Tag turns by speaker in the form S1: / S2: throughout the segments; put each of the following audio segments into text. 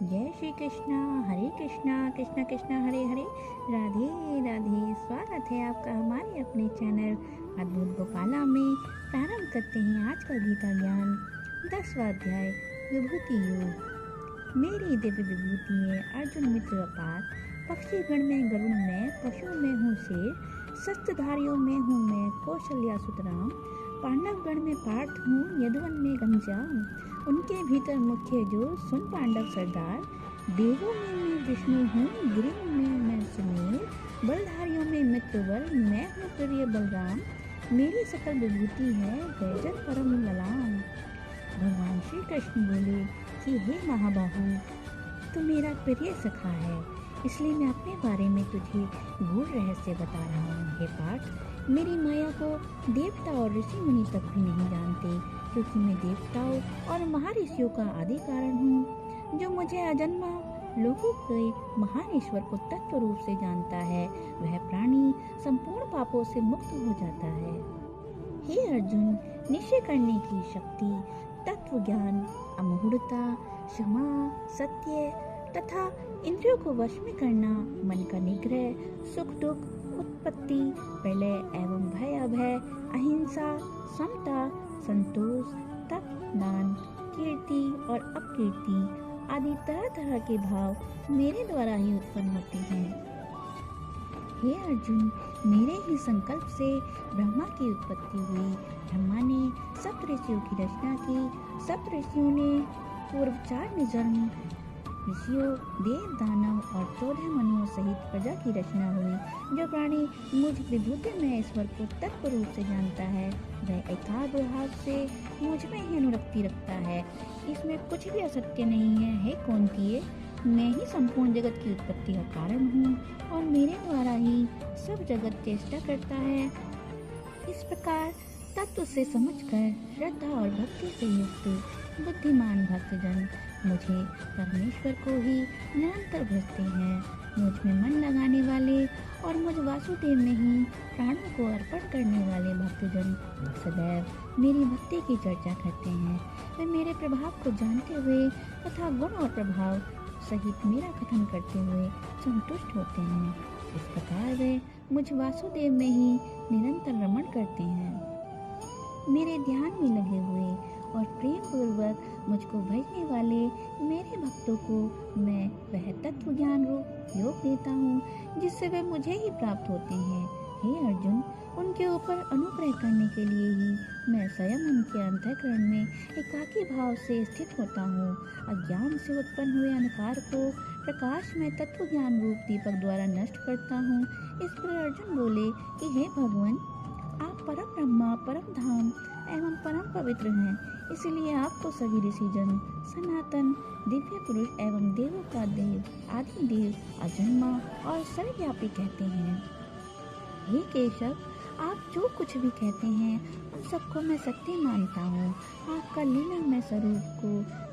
S1: जय श्री कृष्णा, हरे कृष्णा, कृष्णा कृष्णा हरे हरे, राधे राधे। स्वागत है आपका हमारे अपने चैनल अद्भुत गोपाला में। प्रारंभ करते हैं आज का गीता ज्ञान 10वां अध्याय विभूति योग। मेरी दिव्य विभूति है अर्जुन मित्र अपार, पक्षी गण में गरुड़ में, पशुओं में हूँ शेर, शस्त्रधारियों में हूँ मैं कौशल्या सुतराम, पांडव गण में पार्थ हूँ, यदुवन में घनश्याम, उनके भीतर मुख्य जो सुन पांडव सरदार, देवों में मैं विष्णु हूँ, गिरियों में मैं सुमेर, बलधारियों में मित्र बल, मैं हूँ प्रिय बलराम, मेरी सकल विभूति है गैजन परम ललाम। भगवान श्री कृष्ण बोले कि हे महाबाहु, तू मेरा प्रिय सखा है, इसलिए मैं अपने बारे में तुझे गूढ़ रहस्य बता रहा हूँ। हे पार्थ, मेरी माया को देवता और ऋषि मुनि तक भी नहीं जानते, क्योंकि मैं देवताओं और महर्षियों का आदि कारण हूँ। जो मुझे अजन्मा लोगों के महान ईश्वर को तत्व रूप से जानता है, वह प्राणी संपूर्ण पापों से मुक्त हो जाता है। हे अर्जुन, निश्चय करने की शक्ति, तत्व ज्ञान, अमूढ़ता, क्षमा, सत्य तथा इंद्रियों को वश में करना, मन का निग्रह, सुख दुख, उत्पत्ति, प्रलय एवं भय अभय, अहिंसा, समता, संतोष, तप, दान, कीर्ति और अपकीर्ति आदि तरह तरह के भाव मेरे द्वारा ही उत्पन्न होते हैं। हे अर्जुन, मेरे ही संकल्प से ब्रह्मा की उत्पत्ति हुई। ब्रह्मा ने सप्तऋषियों की रचना की। सप्तऋषियों ने पूर्व 4 निजर्म ऋषियों, देव, दानव और 14 मनुओं सहित प्रजा की रचना हुई। जो प्राणी मुझ विभूति में ईश्वर को तत्व रूप से जानता है, वह एकाग्र भाव से मुझ में ही अनुरक्ति रखता है। इसमें कुछ भी असत्य नहीं है। हे कौन्तेय, मैं ही संपूर्ण जगत की उत्पत्ति का कारण हूँ और मेरे द्वारा ही सब जगत चेष्टा करता है। इस प्रकार तत्व से समझकर श्रद्धा और भक्ति से युक्त बुद्धिमान भक्तजन मुझे परमेश्वर को ही निरंतर भजते हैं। मुझ में मन लगाने वाले और मुझ वासुदेव में ही प्राणों को अर्पण करने वाले भक्तजन सदैव मेरी भक्ति की चर्चा करते हैं। वे मेरे प्रभाव को जानते हुए तथा गुण और प्रभाव सहित मेरा कथन करते हुए संतुष्ट होते हैं। इस प्रकार वे मुझ वासुदेव में ही निरंतर रमण करते हैं। मेरे ध्यान में लगे हुए और प्रेम पूर्वक मुझको भजने वाले मेरे भक्तों को मैं वह तत्व ज्ञान रूप योग देता हूँ, जिससे वे मुझे ही प्राप्त होते हैं। हे अर्जुन, उनके ऊपर अनुग्रह करने के लिए ही मैं स्वयं उनके अंतःकरण में एकाकी भाव से स्थित होता हूँ। अज्ञान से उत्पन्न हुए अंधकार को प्रकाश में तत्व ज्ञान रूप दीपक द्वारा नष्ट करता हूँ। इस पर अर्जुन बोले कि हे भगवान, आप परम ब्रह्मा, परम धाम एवं परम पवित्र हैं, इसलिए आपको सभी ऋषिजन सनातन दिव्य पुरुष एवं देवों का देव, आदि देव, अजन्मा और सर्वव्यापी कहते हैं। हे केशव, आप जो कुछ भी कहते हैं उन सबको मैं सत्य मानता हूँ। आपका लीलामय स्वरूप को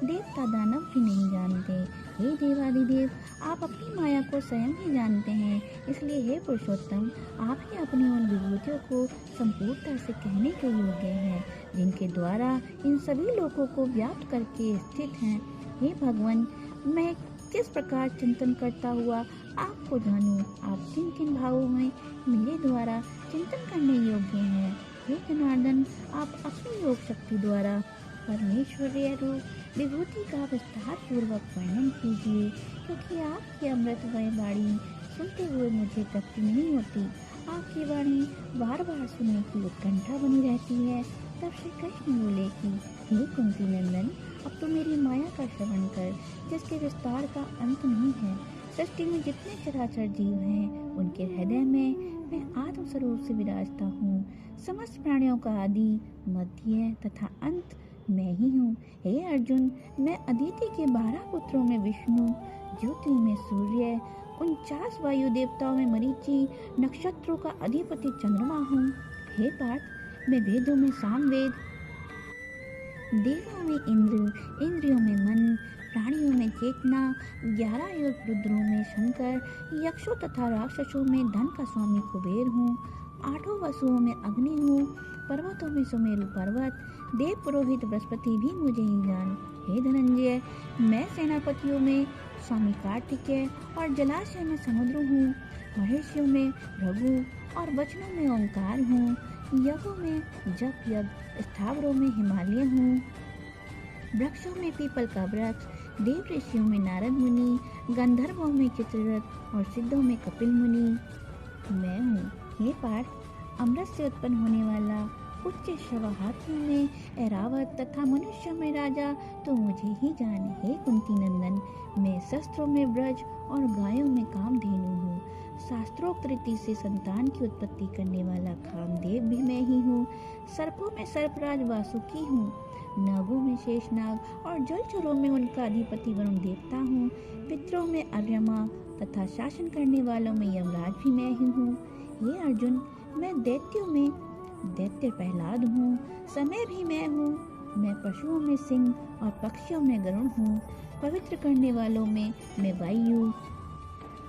S1: देवता दानव भी नहीं जानते। हे देवादिदेव, आप अपनी माया को स्वयं ही जानते हैं, इसलिए हे पुरुषोत्तम, आप ही अपनी उन विभूतियों को संपूर्णता से कहने के योग्य हैं, जिनके द्वारा इन सभी लोगों को व्याप्त करके स्थित हैं। हे भगवान, मैं किस प्रकार चिंतन करता हुआ आपको जानूं? आप किन किन भावों में मेरे द्वारा चिंतन करने योग्य हैं? हे जनार्दन, आप अपनी योग शक्ति द्वारा परमेश्वरीय रूप विभूति का विस्तार पूर्वक वर्णन कीजिए, क्योंकि आपकी अमृतमय वाणी सुनते हुए मुझे तृप्ति नहीं होती। आपकी वाणी बार बार सुनने की उत्कंठा बनी रहती है। तब श्री कृष्ण बोले कि हे कुंती नंदन, अब तो मेरी माया का श्रवण कर, जिसके विस्तार का अंत नहीं है। सृष्टि में जितने चराचर जीव हैं, उनके हृदय में मैं आत्म स्वरूप से विराजता हूँ। समस्त प्राणियों का आदि, मध्य तथा अंत मैं ही हूँ। हे अर्जुन, मैं अदिति के 12 पुत्रों में विष्णु, ज्योतियों में सूर्य, 49 वायु देवताओं में मरीचि, नक्षत्रों का अधिपति चंद्रमा हूँ। हे पार्थ, मैं वेदों में सामवेद, देवों में इंद्र, इंद्रियों में मन, प्राणियों में चेतना, 11 युग रुद्रों में शंकर, यक्षों तथा राक्षसों में धन का स्वामी कुबेर हूँ। 8 वसुओं में अग्नि हूँ, पर्वतों में सुमेरु पर्वत, देव पुरोहित बृहस्पति भी मुझे ही जान, हे धनंजय, मैं सेनापतियों में स्वामी कार्तिकेय और जलाशय में समुद्र हूँ, महर्षियों में भृगु और वचनों में ओंकार हूँ, यज्ञों में जप यज्ञ, स्थावरों में हिमालय हूँ, वृक्षों में पीपल का वृक्ष, देव ऋषियों में नारद मुनि, गंधर्वों में चित्ररथ और सिद्धों में कपिल मुनि मैं हूँ। ये पाठ अमृत से उत्पन्न होने वाला उच्च श्रवा हाथियों में ऐरावत तथा मनुष्यों में राजा तो मुझे ही जान। हे कुंती नंदन, मैं शस्त्रों में ब्रज और गायों में कामधेनु हूँ। शास्त्रोक्त रीति से संतान की उत्पत्ति करने वाला कामदेव भी मैं ही हूँ। सर्पों में सर्पराज वासुकी हूँ, नागों में शेषनाग और जलचरों में उनका अधिपति वरुण देवता हूँ। पितरों में अर्यमा तथा शासन करने वालों में यमराज भी मैं ही हूँ। हे अर्जुन, मैं दैत्यों में दैत्य प्रहलाद हूँ, समय भी मैं हूँ। मैं पशुओं में सिंह और पक्षियों में गरुड़ हूँ। पवित्र करने वालों में मैं वायु,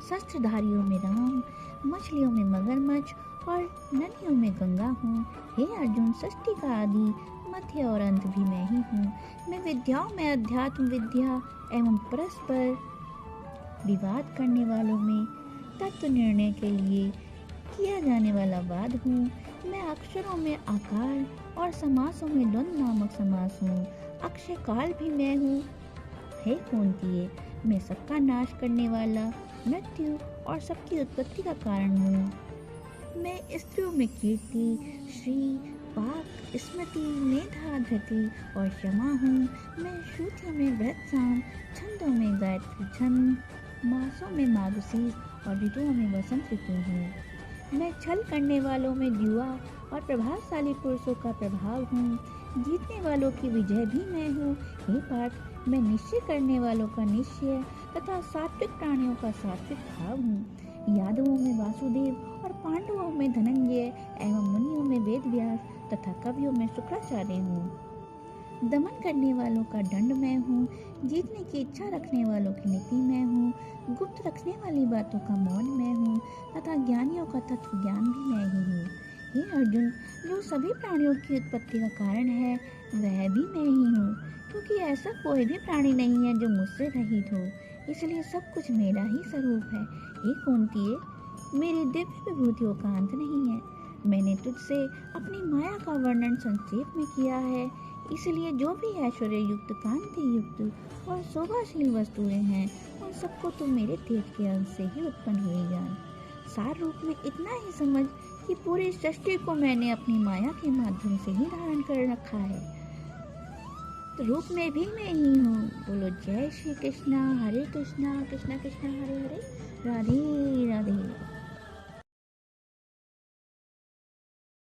S1: शस्त्रधारियों में राम, मछलियों में मगरमच्छ और नदियों में गंगा हूँ। हे अर्जुन, सृष्टि का आदि मध्य और अंत भी मैं ही हूँ। मैं विद्याओं में अध्यात्म विद्या एवं परस्पर विवाद करने वालों में तत्व निर्णय के लिए किया जाने वाला वाद हूँ। मैं अक्षरों में आकार और समासों में द्वंद्व नामक समास हूँ। अक्षय काल भी मैं हूँ। हे कुंती, मैं सबका नाश करने वाला, मृत्यु और सबकी उत्पत्ति का कारण हूँ। मैं स्त्रियों में कीर्ति, श्री, पाक, स्मृति, मेधा, धृति और क्षमा हूँ। मैं श्रुतियों में वृत्साम, छंदों में गायत्री छंद, मासों में मार्गशीर्ष और ऋतुओं में वसंत ऋतु हूँ। मैं छल करने वालों में द्युआ और प्रभावशाली पुरुषों का प्रभाव हूँ। जीतने वालों की विजय भी मैं हूँ। हे पार्थ, मैं निश्चय करने वालों का निश्चय तथा सात्विक प्राणियों का सात्विक भाव हूँ। यादवों में वासुदेव और पांडवों में धनंजय एवं मुनियों में वेदव्यास तथा कवियों में शुक्राचार्य हूँ। दमन करने वालों का दंड मैं हूँ। जीतने की इच्छा रखने वालों की नीति मैं हूँ। गुप्त रखने वाली बातों का मौन मैं हूँ तथा ज्ञानियों का तत्व ज्ञान भी मैं ही हूँ। हे अर्जुन, जो सभी प्राणियों की उत्पत्ति का कारण है वह भी मैं ही हूँ, क्योंकि ऐसा कोई भी प्राणी नहीं है जो मुझसे रहित हो, इसलिए सब कुछ मेरा ही स्वरूप है। हे कुंती, मेरी दिव्य विभूतियों का अंत नहीं है। मैंने तुझसे अपनी माया का वर्णन संक्षेप में किया है, इसलिए जो भी ऐश्वर्य युक्त, कांति युक्त और शोभाशील वस्तुएं हैं उन सबको तुम मेरे तेज के अंश से ही उत्पन्न हुई जान। सार रूप में इतना ही समझ कि पूरी सृष्टि को मैंने अपनी माया के माध्यम से ही धारण कर रखा है। तो रूप में भी मैं ही हूँ। बोलो जय श्री कृष्णा, हरे कृष्णा कृष्णा कृष्णा हरे हरे, राधे